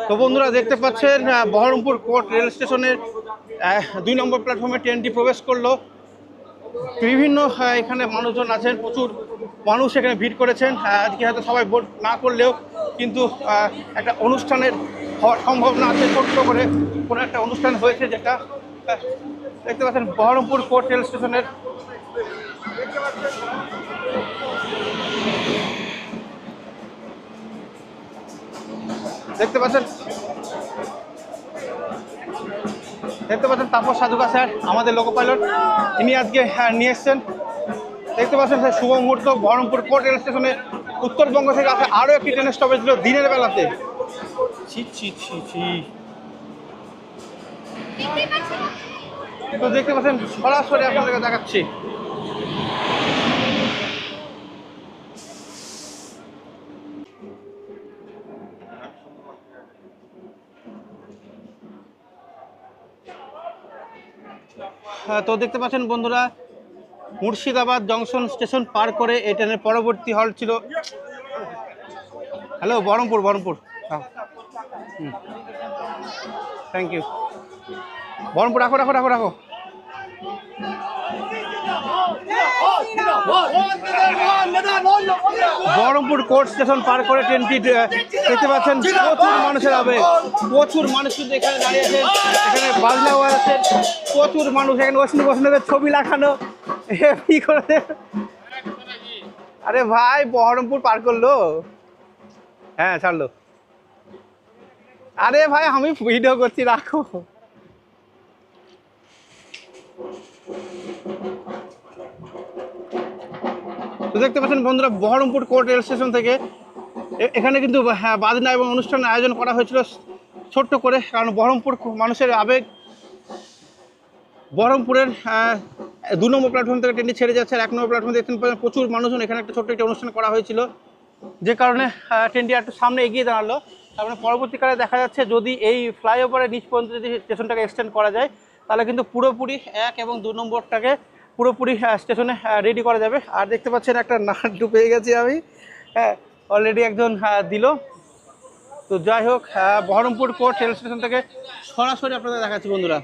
তো বন্ধুরা দেখতে পাচ্ছেন বহরমপুর কোর্ট রেল স্টেশনের 2 নম্বর প্ল্যাটফর্মে ট্রেনটি প্রবেশ করলো। বিভিন্ন এখানে মানুষজন আছেন, প্রচুর মানুষ এখানে ভিড় করেছেন। আজকে হয়তো সবাই ভোট না করলেও কিন্তু একটা অনুষ্ঠানের হওয়ার সম্ভাবনা আছে। ছোট্ট করে কোনো একটা অনুষ্ঠান হয়েছে, যেটা দেখতে পাচ্ছেন বহরমপুর কোর্ট রেল স্টেশনের। দেখতে পাচ্ছেন তাপস সাধুকা স্যার, আমাদের লোকো পাইলট, ইনি আজকে নিয়ে এসছেন। দেখতে পাচ্ছেন স্যার শুভ মুহূর্ত বহরমপুর কোর্ট রেল স্টেশনে উত্তরবঙ্গ থেকে আসা আরও একটি ট্রেনের স্টপেজ ছিল দিনের বেলাতে। ছি ছি ছি ছি। তো দেখতে পাচ্ছেন সরাসরি আপনাদেরকে দেখাচ্ছি। তো দেখতে পাচ্ছেন বন্ধুরা, মুর্শিদাবাদ জংশন স্টেশন পার করে এই ট্রেনের পরবর্তী হল্ট ছিল হ্যালো বহরমপুর। হ্যাঁ, থ্যাংক ইউ। বহরমপুর রাখো রাখো রাখো রাখো। বহরমপুর কোর্ট স্টেশন পার করে ট্রেনটি দেখতে পাচ্ছেন প্রচুর মানুষের আবেগ, প্রচুর মানুষ কিন্তু এখানে দাঁড়িয়েছে, এখানে বাজনা আছে, প্রচুর মানুষ এখানে বসে ছবি লাগানো কি করে। আরে ভাই বহরমপুর পার করলো, হ্যাঁ ছাড়লো। আরে ভাই আমি ভিডিও করছি, রাখো। তো দেখতে পাচ্ছেন বন্ধুরা বহরমপুর কোর্ট রেল স্টেশন থেকে এখানে কিন্তু বাজনা এবং অনুষ্ঠানের আয়োজন করা হয়েছিল ছোট্ট করে, কারণ বহরমপুর মানুষের আবেগ। বহরমপুরের 2 নম্বর প্ল্যাটফর্ম থেকে ট্রেনটি ছেড়ে যাচ্ছে, আর 1 নম্বর প্ল্যাটফর্ম দেখতে পাচ্ছেন প্রচুর মানুষজন। এখানে একটা ছোট্ট একটা অনুষ্ঠান করা হয়েছিল, যে কারণে ট্রেনটি একটু সামনে এগিয়ে দাঁড়ালো। তারপরে পরবর্তীকালে দেখা যাচ্ছে যদি এই ফ্লাইওভারের নিচ পর্যন্ত যদি স্টেশনটাকে এক্সটেন্ড করা যায়, তাহলে কিন্তু পুরোপুরি 1 এবং 2 নম্বরটাকে পুরোপুরি স্টেশনে রেডি করা যাবে। আর দেখতে পাচ্ছেন একটা নাট্টু পেয়ে গেছি আমি, হ্যাঁ অলরেডি একজন দিল। তো যাই হোক, বহরমপুর কোর্ট রেল স্টেশন থেকে সরাসরি আপনাদের দেখাচ্ছি বন্ধুরা।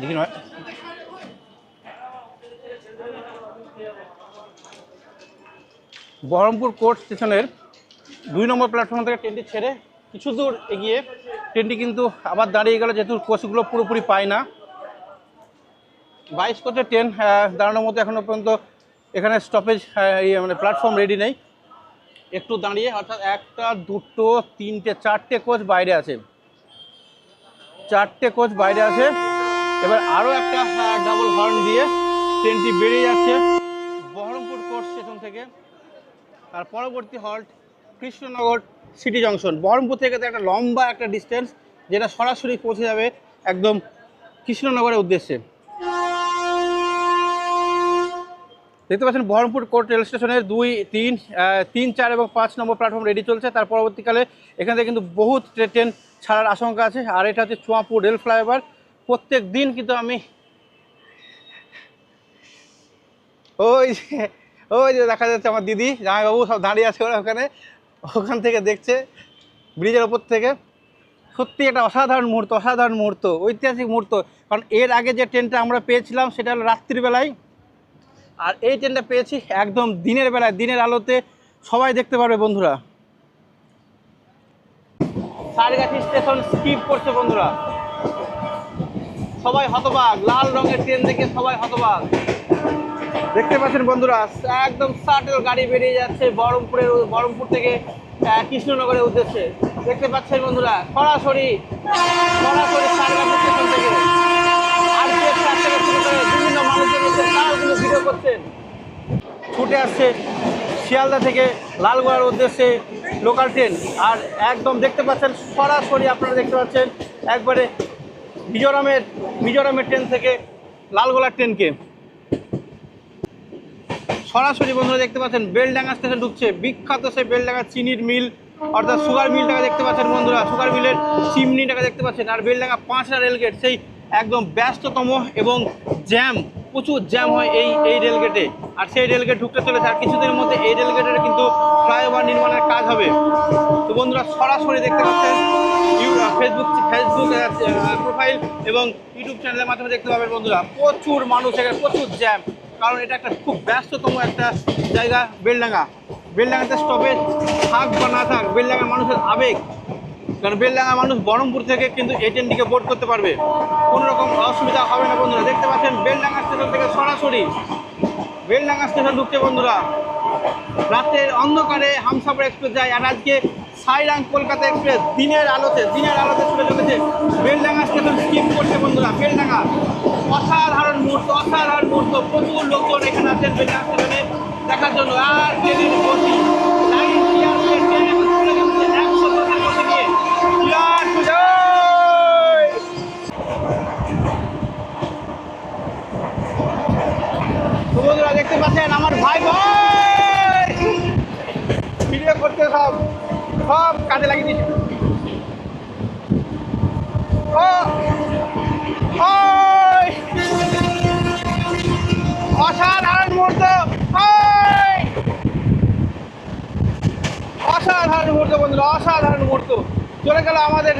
দেখি নয় বহরমপুর কোর্ট স্টেশনের 2 নম্বর প্ল্যাটফর্ম থেকে ট্রেনটি ছেড়ে কিছু দূর এগিয়ে ট্রেনটি কিন্তু আবার দাঁড়িয়ে গেল, যেহেতু কোচগুলো পুরোপুরি পায় না। 22 কোচের ট্রেন দাঁড়ানোর মতো এখনও পর্যন্ত এখানে স্টপেজ মানে প্ল্যাটফর্ম রেডি নেই। একটু দাঁড়িয়ে, অর্থাৎ 1, 2, 3, 4টে কোচ বাইরে আছে, 4টে কোচ বাইরে আছে। এবার আরও একটা ডাবল হর্ন দিয়ে ট্রেনটি বেরিয়ে যাচ্ছে বহরমপুর কোর্ট স্টেশন থেকে। আর পরবর্তী halt Krishnanagar city junction. Baharampur থেকে তো একটা লম্বা একটা ডিস্টেন্স, যেটা সরাসরি পৌঁছে যাবে একদম কৃষ্ণনগরের উদ্দেশ্যে। দেখতে পাচ্ছেন বহরমপুর কোর্ট রেল স্টেশনের 2, 3, 4 এবং 5 নম্বর প্ল্যাটফর্ম রেডি চলছে। তার পরবর্তীকালে এখান থেকে কিন্তু বহুত ট্রেন ছাড়ার আশঙ্কা আছে। আর এটা হচ্ছে চুয়াপুর রেল ফ্লাইওভার। প্রত্যেক দিন কিন্তু আমি ওই যে দেখা যাচ্ছে আমার দিদি জামাইবাবু সব দাঁড়িয়ে আছে ওখান থেকে দেখছে ব্রিজের ওপর থেকে। সত্যি একটা অসাধারণ মুহূর্ত, ঐতিহাসিক মুহূর্ত। কারণ এর আগে যে ট্রেনটা আমরা পেয়েছিলাম সেটা হলো রাত্রিবেলায়, আর এই ট্রেনটা পেয়েছি একদম দিনের বেলায়, দিনের আলোতে সবাই দেখতে পারবে বন্ধুরা। সারগাছি স্টেশন স্কিপ করছে বন্ধুরা, সবাই হতবাক, লাল রঙের ট্রেন দেখে সবাই হতবাক। দেখতে পাচ্ছেন বন্ধুরা একদম শাটল গাড়ি বেরিয়ে যাচ্ছে বহরমপুর থেকে কৃষ্ণনগরের উদ্দেশ্যে। দেখতে পাচ্ছেন বন্ধুরা সরাসরি সারগাছি স্টেশন থেকে বিভিন্ন মানুষজন ভিডিও করছেন। ছুটে আসছে শিয়ালদা থেকে লালগোলার উদ্দেশ্যে লোকাল ট্রেন। আর একদম দেখতে পাচ্ছেন সরাসরি আপনারা দেখতে পাচ্ছেন একবারে মিজোরামের ট্রেন থেকে লালগোলার ট্রেনকে সরাসরি বন্ধুরা দেখতে পাচ্ছেন বেলডাঙ্গা স্টেশন ঢুকছে। বিখ্যাত সেই বেলডাঙ্গা চিনির মিল, অর্থাৎ সুগার মিলটাকে দেখতে পাচ্ছেন বন্ধুরা, সুগার মিলের চিমনিটাকে দেখতে পাচ্ছেন। আর বেলডাঙ্গা 5টা রেলগেট, সেই একদম ব্যস্ততম এবং প্রচুর জ্যাম হয় এই রেলগেটে। আর সেই রেলগেট ঢুকতে চলেছে, আর কিছুদিনের মধ্যে এই রেলগেটের কিন্তু ফ্লাইওভার নির্মাণের কাজ হবে। তো বন্ধুরা সরাসরি দেখতে পাচ্ছেন ফেসবুক প্রোফাইল এবং ইউটিউব চ্যানেলের মাধ্যমে দেখতে পাবেন বন্ধুরা। প্রচুর মানুষ এখানে, প্রচুর জ্যাম, কারণ এটা একটা খুব ব্যস্ততম একটা জায়গা বেলডাঙ্গাতে স্টপেজ থাক বা না থাক, বেলডাঙ্গা মানুষের আবেগ। কারণ বেলডাঙ্গা মানুষ বহরমপুর থেকে কিন্তু এই ট্রেনটিকে বোর্ড করতে পারবে, কোনো রকম অসুবিধা হবে না বন্ধুরা। দেখতে পাচ্ছেন বেলডাঙ্গা স্টেশন থেকে সরাসরি বেলডাঙ্গা স্টেশন ঢুকছে বন্ধুরা। রাতের অন্ধকারে হামসাফার এক্সপ্রেস যায়, আর আজকে সাইরাং কলকাতা এক্সপ্রেস দিনের আলোতে ছুটে চলেছে। বেলডাঙ্গা স্টেশন স্কিপ করছে বন্ধুরা। বেলডাঙ্গা অসাধারণ মুহূর্ত, প্রচুর লোকজন এখানে আছেন বেলডাঙ্গা স্টেশনে দেখার জন্য। আর ট্রেনের গতি লাইন ক্লিয়ার হয়ে ট্রেন এখন চলে যাচ্ছে 100 গতি নিয়ে। ক্লিয়ার টু জয়। তো বন্ধুরা দেখতে পাচ্ছেন আমার ভাই ভিডিও করতে সব কাজে লাগিয়ে দিচ্ছে। অসাধারণ মুহূর্ত, বন্ধুরা, অসাধারণ মুহূর্ত। চলে গেল আমাদের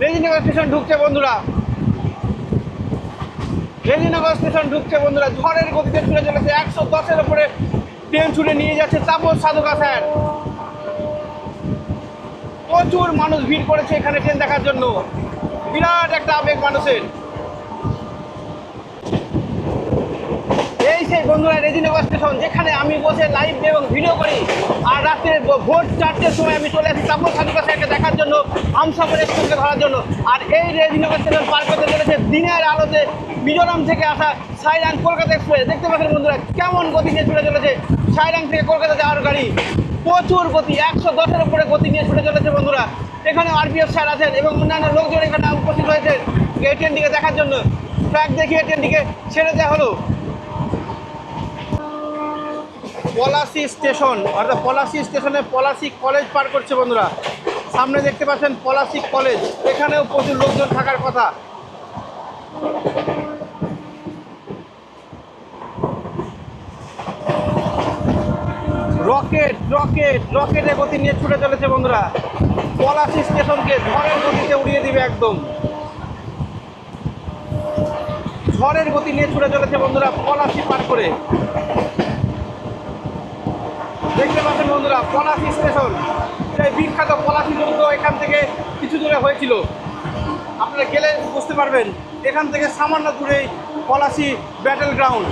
রেজিনগর স্টেশন ঢুকছে বন্ধুরা। রেজিনগর স্টেশন ঢুকছে বন্ধুরা। ঝড়ের গতিতে ছুটে চলেছে 110-এর উপরে ট্রেন ছুটে নিয়ে যাচ্ছে তাপস সাধুকা স্যার। প্রচুর মানুষ ভিড় করেছে এখানে ট্রেন দেখার জন্য। বিরাট একটা আবেগ মানুষের। এই সেই বন্ধুরা রেজিনগর স্টেশন, যেখানে আমি বসে লাইভ এবং ভিডিও করি। আর রাত্রে ভোর 4টের সময় আমি চলে আসি তাপস সাধুকা স্যারকে দেখার জন্য, হামসাফার এক্সপ্রেসকে ধরার জন্য। আর এই রেজিনগর স্টেশন পার করতে চলেছে দিনের আলোতে মিজোরাম থেকে আসা সাইরাং কলকাতা এক্সপ্রেস। দেখতে পাচ্ছেন বন্ধুরা কেমন গতি নিয়ে ছুটে চলেছে সাইরাং থেকে কলকাতা যাওয়ার গাড়ি। প্রচুর গতি, 110-এর উপরে গতি নিয়ে ছুটে চলেছে বন্ধুরা। এখানে আরপিএফ স্যার আছেন এবং অন্যান্য লোকজন এখানে উপস্থিত হয়েছে এই ট্রেনটিকে দেখার জন্য। ট্র্যাক দেখিয়ে ট্রেনটিকে ছেড়ে দেওয়া হলো। পলাশী স্টেশন, অর্থাৎ পলাশী স্টেশনে পলাশী কলেজ পার করছে বন্ধুরা। সামনে দেখতে পাচ্ছেন পলাশী কলেজ, এখানেও প্রচুর লোকজন থাকার কথা। রকেটে গতি নিয়ে ছুটে চলেছে বন্ধুরা। পলাশী স্টেশনকে ঝড়ের গতিতে উড়িয়ে দিবে একদম। ঝড়ের গতি নিয়ে ছুটে চলেছে বন্ধুরা পলাশী পার করে। দেখতে পাচ্ছেন বন্ধুরা পলাশী স্টেশন, সেই বিখ্যাত পলাশী যুদ্ধ এখান থেকে কিছু দূরে হয়েছিল। আপনারা গেলে বুঝতে পারবেন। এখান থেকে সামান্য দূরেই Palashi battle ground.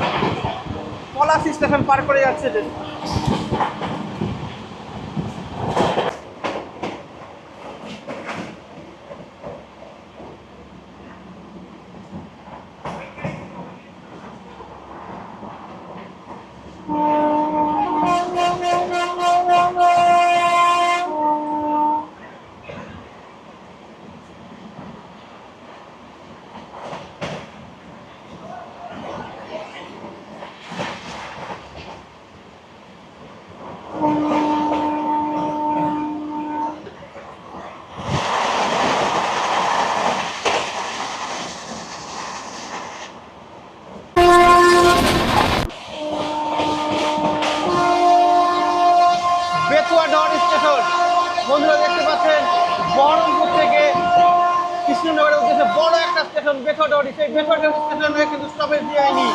Palashi station পার করে যাচ্ছে। বন্ধুরা দেখতে পাচ্ছেন বহরমপুর থেকে কৃষ্ণনগরের উদ্দেশ্যে বড় একটা স্টেশন বেথুয়াডাওয়ারি। সেই বেথুয়াডাওয়ারি স্টেশনে কিন্তু স্টপেজ দেয়নি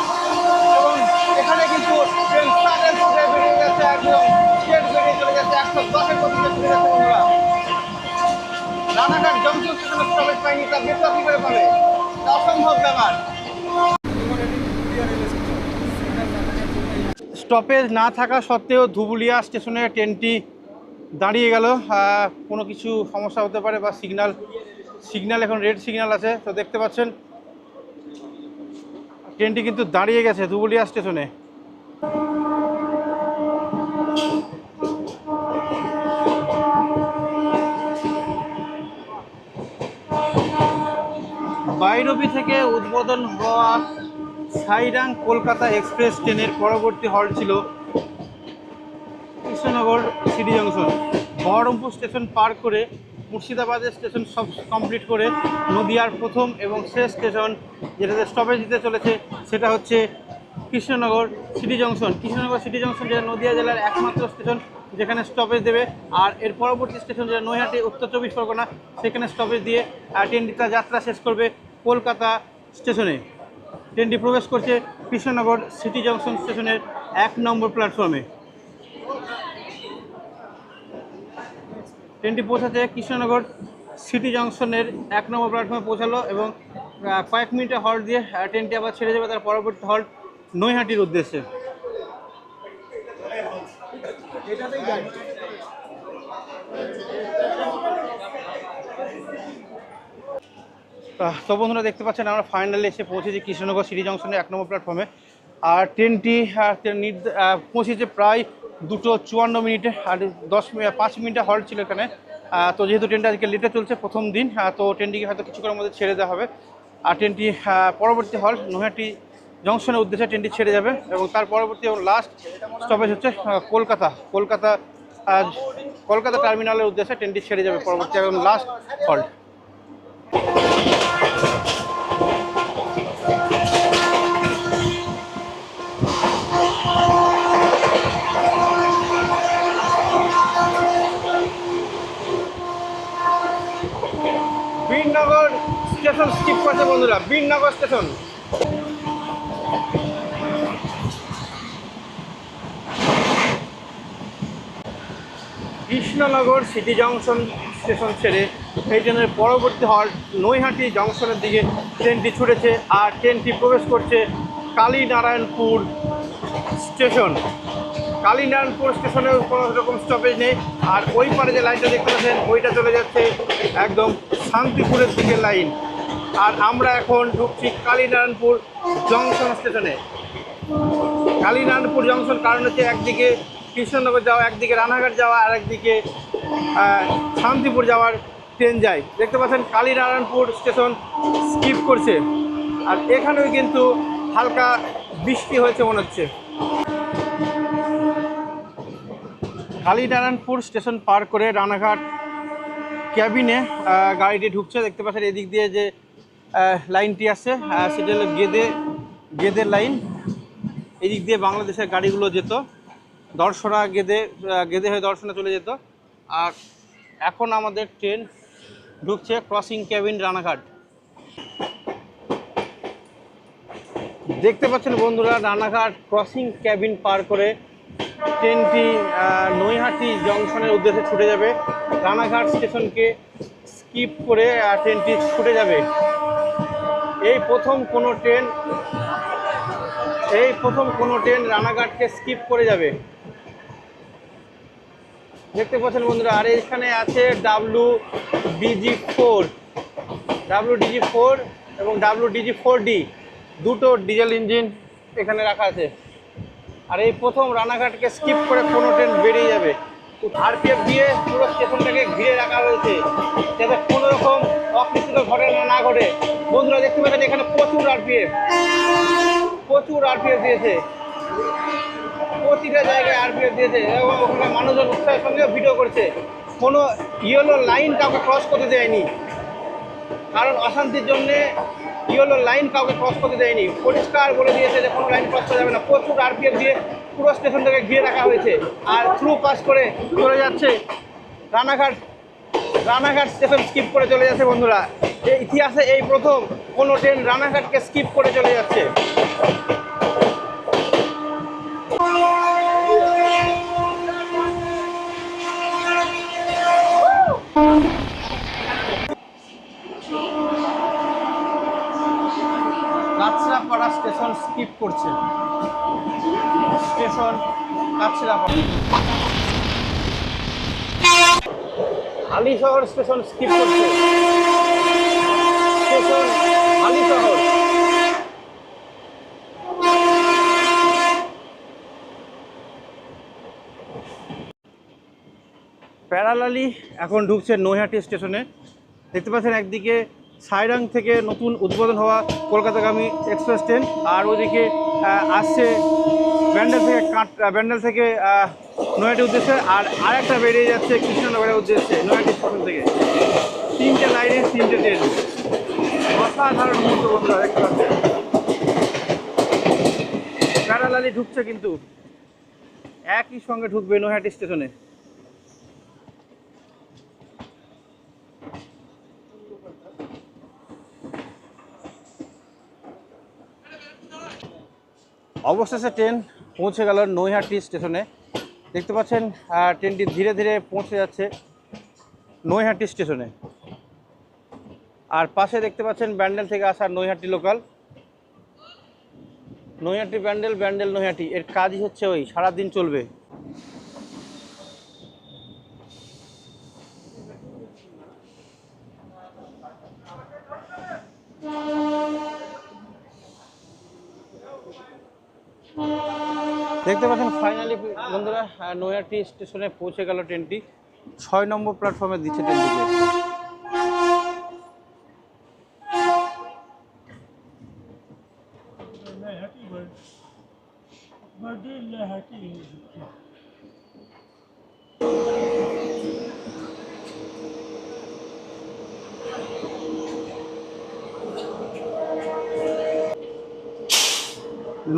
এবং এখানে কিন্তু ট্রেন স্টার্টের পথে বেরিয়ে গেছে, একদম স্টেট বেরিয়ে চলে যাচ্ছে 110-এর গতিতে চলে যাচ্ছে বন্ধুরা। রানাঘাট জংশন স্টেশনে স্টপেজ পায়নি, তা বেথুয়া কি করে পাবে? অসম্ভব ব্যাপার। স্টপেজ না থাকা সত্ত্বেও ধুবুলিয়া স্টেশনে ট্রেনটি দাঁড়িয়ে গেল। কোনো কিছু সমস্যা হতে পারে বা সিগন্যাল এখন রেড সিগন্যাল আছে। তো দেখতে পাচ্ছেন ট্রেনটি কিন্তু দাঁড়িয়ে গেছে ধুবুলিয়া স্টেশনে। বাইরবি থেকে উদ্বোধন হওয়া সাইরাং কলকাতা এক্সপ্রেস ট্রেনের পরবর্তী হল্ট ছিল Krishnanagar city junction. Baharampur station পার করে মুর্শিদাবাদের স্টেশন সব কমপ্লিট করে নদিয়ার প্রথম এবং শেষ স্টেশন যেটাতে স্টপেজ দিতে চলেছে সেটা হচ্ছে Krishnanagar city junction. Krishnanagar city junction যেটা নদিয়া জেলার একমাত্র স্টেশন যেখানে স্টপেজ দেবে। আর এর পরবর্তী স্টেশন যেটা নৈহাটি উত্তর 24 পরগনা, সেখানে স্টপেজ দিয়ে ট্রেনটি তার যাত্রা শেষ করবে কলকাতা স্টেশনে। ট্রেনটি প্রবেশ করছে কৃষ্ণনগর সিটি জংশন স্টেশনের 1 নম্বর প্ল্যাটফর্মে। ট্রেনটি পৌঁছাতে কৃষ্ণনগর সিটি জংশনের 1 নম্বর প্ল্যাটফর্মে পৌঁছালো এবং কয়েক মিনিটে হল্ট দিয়ে ট্রেনটি আবার ছেড়ে যাবে তার পরবর্তী হল্ট নৈহাটির উদ্দেশ্যে। তো বন্ধুরা দেখতে পাচ্ছেন আমরা ফাইনালি এসে পৌঁছেছি কৃষ্ণনগর সিটি জংশনে 1 নম্বর প্ল্যাটফর্মে। আর ট্রেনটি পৌঁছেছে প্রায় 2:54 আর 5 মিনিটে হল্ট ছিল এখানে। তো যেহেতু ট্রেনটা আজকে লেটে চলছে প্রথম দিন, তো ট্রেনটিকে হয়তো কিছুক্ষণের মধ্যে ছেড়ে দেওয়া হবে। আর ট্রেনটি পরবর্তী হল্ট নৈহাটি জংশনের উদ্দেশ্যে ট্রেনটি ছেড়ে যাবে এবং তার পরবর্তী এবং লাস্ট স্টপেজ হচ্ছে কলকাতা টার্মিনালের উদ্দেশ্যে ট্রেনটি ছেড়ে যাবে পরবর্তী এবং last halt. Birnagar station skip করছে বন্ধুরা, Birnagar station. Krishnanagar city junction station ছেড়ে সেই ট্রেনের পরবর্তী হল্ট নৈহাটি জংশনের দিকে ট্রেনটি ছুটেছে। আর ট্রেনটি প্রবেশ করছে কালীনারায়ণপুর স্টেশন। কালীনারায়ণপুর স্টেশনে কোনো রকম স্টপেজ নেই। আর ওই পারে যে লাইনটা দেখতে পাচ্ছেন ওইটা চলে যাচ্ছে একদম শান্তিপুরের দিকে লাইন। আর আমরা এখন ঢুকছি কালীনারায়ণপুর জংশন স্টেশনে। কালীনারায়ণপুর জংশন কারণ হচ্ছে একদিকে কৃষ্ণনগর যাওয়া, একদিকে রানাঘাট যাওয়া, আর একদিকে শান্তিপুর যাওয়ার ট্রেন যায়। দেখতে পাচ্ছেন কালীনারায়ণপুর স্টেশন স্কিপ করছে। আর এখানেও কিন্তু হালকা বৃষ্টি হয়েছে মনে হচ্ছে। কালীনারায়ণপুর স্টেশন পার করে রানাঘাট ক্যাবিনে গাড়িটি ঢুকছে। দেখতে পাচ্ছেন এদিক দিয়ে যে লাইনটি আসছে সেটা হলো গেদের লাইন। এদিক দিয়ে বাংলাদেশের গাড়িগুলো যেত, দর্শনা গেদে হয়ে দর্শনা চলে যেত। আর এখন আমাদের ট্রেন ঢুকছে ক্রসিং ক্যাবিন রানাঘাট। দেখতে পাচ্ছেন বন্ধুরা রানাঘাট ক্রসিং ক্যাবিন পার করে ট্রেনটি নৈহাটি জংশনের উদ্দেশ্যে ছুটে যাবে। রানাঘাট স্টেশনকে স্কিপ করে ট্রেনটি ছুটে যাবে। এই প্রথম কোনো ট্রেন রানাঘাটকে স্কিপ করে যাবে। দেখতে পাচ্ছেন বন্ধুরা। আর এখানে আছে WDG4 এবং WDG4D, দুটো ডিজেল ইঞ্জিন এখানে রাখা আছে। আর এই প্রথম রানাঘাটকে স্কিপ করে কোনো ট্রেন বেরিয়ে যাবে। আরপিএফ দিয়ে পুরো স্টেশনটাকে ঘিরে রাখা হয়েছে যাতে কোনো রকম অপ্রীতিকর ঘটনা না ঘটে। বন্ধুরা দেখতে পাচ্ছেন এখানে প্রচুর আরপিএফ দিয়েছে, প্রতিটা জায়গায় আরপিএফ দিয়েছে এবং ওখানে মানুষজন উৎসাহের সঙ্গে ভিডিও করছে। কোনো ইয়েলো লাইন কাউকে ক্রস করতে দেয়নি, কারণ অশান্তির জন্যে ইয়েলো লাইন কাউকে ক্রস করতে দেয়নি। পরিষ্কার বলে দিয়েছে যে কোনো লাইন ক্রস করা যাবে না। প্রচুর আরপিএফ দিয়ে পুরো স্টেশনটাকে ঘিরে রাখা হয়েছে। আর থ্রু পাস করে চলে যাচ্ছে রানাঘাট স্টেশন স্কিপ করে চলে যাচ্ছে। বন্ধুরা এই ইতিহাসে এই প্রথম কোনো ট্রেন রানাঘাটকে স্কিপ করে চলে যাচ্ছে। কাঁচরাপাড়া স্টেশন স্কিপ করছে। Station Kanchrapara. Halisahar station skip করছে। স্টেশন হালিশহর। প্যারালালি এখন ঢুকছে নৈহাটি স্টেশনে। দেখতে পাচ্ছেন একদিকে সাইরাং থেকে নতুন উদ্বোধন হওয়া কলকাতাগামী এক্সপ্রেস ট্রেন, আর ওইদিকে আসছে ব্যান্ডেল থেকে নৈহাটির উদ্দেশ্যে, আর আরেকটা বেরিয়ে যাচ্ছে কৃষ্ণনগরের উদ্দেশ্যে নৈহাটি স্টেশন থেকে। 3টে লাইনে 3টে ট্রেন। অসাধারণ মুহূর্ত বন্ধুরা দেখতে পাচ্ছেন। প্যারালালি ঢুকছে কিন্তু একই সঙ্গে ঢুকবে নৈহাটি স্টেশনে। অবশেষে ট্রেন পৌঁছে গেল নৈহাটি স্টেশনে। দেখতে পাচ্ছেন ট্রেনটি ধীরে ধীরে পৌঁছে যাচ্ছে নৈহাটি স্টেশনে। আর পাশে দেখতে পাচ্ছেন ব্যান্ডেল থেকে আসা নৈহাটি লোকাল। নৈহাটি ব্যান্ডেল, ব্যান্ডেল নৈহাটি, এর কাজই হচ্ছে ওই সারাদিন চলবে। দেখতে পাচ্ছেন ফাইনালি বন্ধুরা নৈহাটি স্টেশনে পৌঁছে গেল ট্রেনটি। 6 নম্বর প্ল্যাটফর্মে দিচ্ছে ট্রেনটিকে।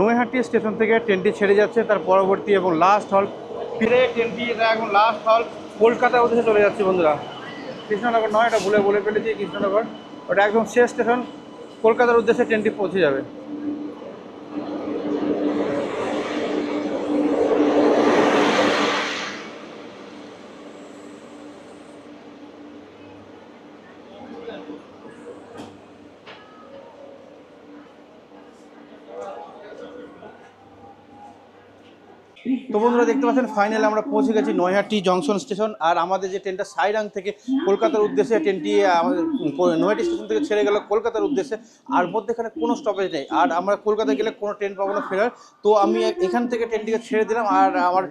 নৈহাটি স্টেশন থেকে ট্রেনটি ছেড়ে যাচ্ছে, তার পরবর্তী এবং লাস্ট হল ফিরে ট্রেনটি, এটা এখন লাস্ট হল কলকাতার উদ্দেশ্যে চলে যাচ্ছে বন্ধুরা। কৃষ্ণনগর নয়, এটা বলে ফেলেছি, কৃষ্ণনগর। ওটা একদম শেষ স্টেশন, কলকাতার উদ্দেশ্যে ট্রেনটি পৌঁছে যাবে। তো বন্ধুরা দেখতে পাচ্ছেন ফাইনালি আমরা পৌঁছে গেছি নৈহাটি জংশন স্টেশন। আর আমাদের যে ট্রেনটা সাইরাং থেকে কলকাতার উদ্দেশ্যে, ট্রেনটি আমাদের নৈহাটি স্টেশন থেকে ছেড়ে গেল কলকাতার উদ্দেশ্যে। আর মধ্যেখানে কোনো স্টপেজ নেই, আর আমরা কলকাতা গেলে কোনো ট্রেন পাবো না ফেরার। তো আমি এখান থেকে ট্রেনটিকে ছেড়ে দিলাম। আর আমার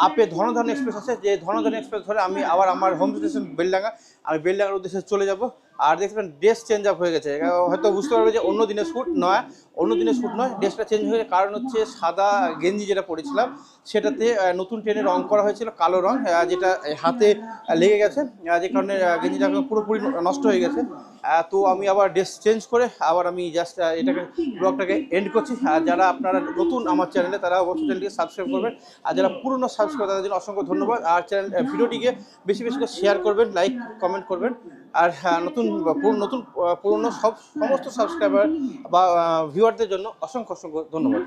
আপে ধনধন এক্সপ্রেস আছে, যে ধনধন এক্সপ্রেস ধরে আমি আবার আমার হোম স্টেশন বেলডাঙ্গা, আমি বেলডাঙ্গার উদ্দেশ্যে চলে যাব। আর দেখবেন ড্রেস চেঞ্জ আপ হয়ে গেছে, হয়তো বুঝতে পারবে যে অন্য দিনের শ্যুট নয়, ড্রেসটা চেঞ্জ হয়ে গেছে। কারণ হচ্ছে সাদা গেঞ্জি যেটা পরেছিলাম সেটাতে নতুন ট্রেনে রং করা হয়েছিল কালো রং, যেটা হাতে লেগে গেছে, যে কারণে গেঞ্জিটা পুরোপুরি নষ্ট হয়ে গেছে। তো আমি আবার ড্রেস চেঞ্জ করে আবার আমি জাস্ট এটাকে ব্লগটাকে এন্ড করছি। আর যারা আপনারা নতুন আমার চ্যানেলে, তারা অবশ্যই চ্যানেলটিকে সাবস্ক্রাইব করবেন। আর যারা পুরনো সাবস্ক্রাইব তাদের জন্য অসংখ্য ধন্যবাদ। আর ভিডিওটিকে বেশি বেশি করে শেয়ার করবেন, লাইক কমেন্ট করবেন। আর পুরনো সমস্ত সাবস্ক্রাইবার বা ভিউয়ারদের জন্য অসংখ্য ধন্যবাদ।